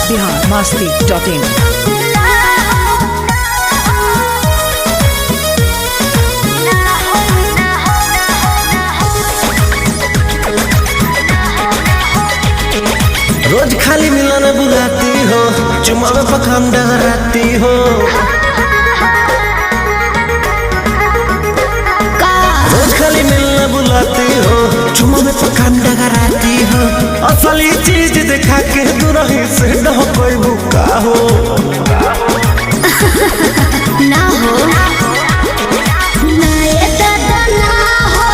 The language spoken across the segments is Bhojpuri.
biharmasti.in। रोज खाली मिलन बुलाती हो, चुमा में पखाम डगराती हो। रोज खाली मिलन बुलाती हो, चुमा में पखाम डगराती हो। असली चीज दिखा के दुरही से डह कोई भूखा हो ना हो ना ये दादा ना हो,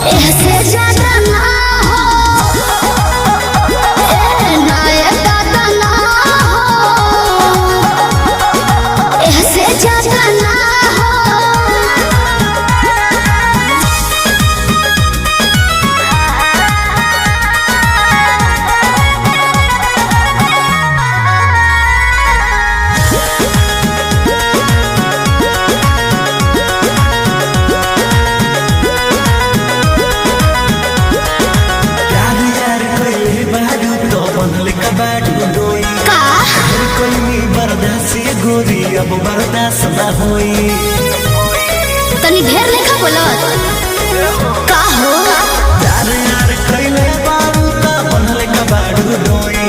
ऐसे ज्यादा ना हो, ना ये दादा ना हो, ऐसे ज्यादा ना हो। गोरी अब बर्दाश्त न होई, तनी ढेर लेखा बोलत का हो। यार यार कइले बारू त बनले कबाड़ू रोई,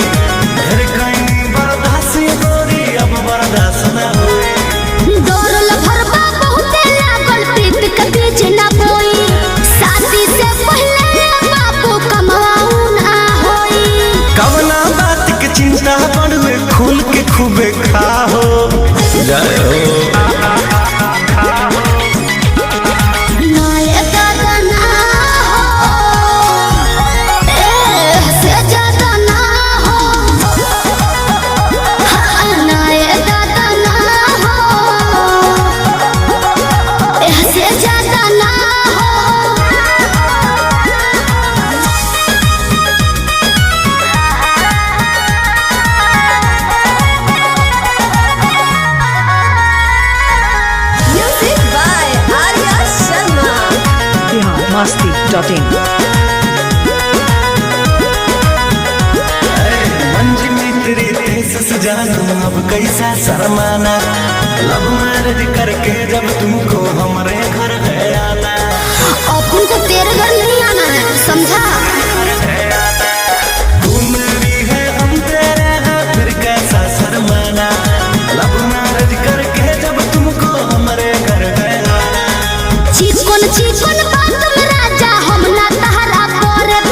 ढेर कइनी बर्दाश्त गोरी अब बर्दाश्त न होई। डोरल भरबा बहुते लागल प्रीत के बीच ना बोई, शादी से पहले बाबू कमाऊ ना होई। कवना बात के चिंता पड़वे खुल के खूबे खाओ जय हो। ना ये दादा ना हो, ऐसे ज्यादा ना हो, ना ये दादा ना हो, ऐसे ज्यादा ना हो। Music by Arya Sharma। biharmasti.in। मंजी मित्री तेज सजानो अब कैसा शर्माना, लव मैरिज करके जब तुमको हमारे घर है आना। अपन को तेरे घर नहीं आना है, समझा। तू मेरी है हम तेरे हैं फिर कैसा शर्माना, लव मैरिज करके जब तुमको हमारे घर है आना। चिकन बात में राजा हम ना तहरा करेब,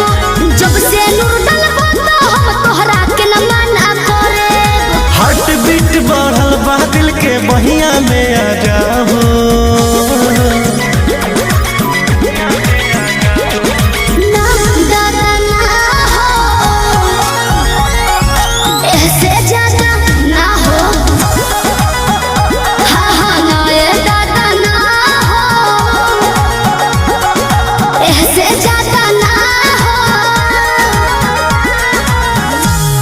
जब से नूर डलबो तो हम तोहरा के न मना करेब। हार्ट बीट बढ़ल बा दिल के बहिया में आ जाओ। ना दादा ना हो, ऐसे ज्यादा ना हो, हाँ हाँ ना ये दादा ना हो, ऐसे ज्यादा ना हो।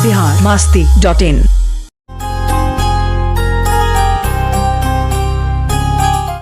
biharmasti.in।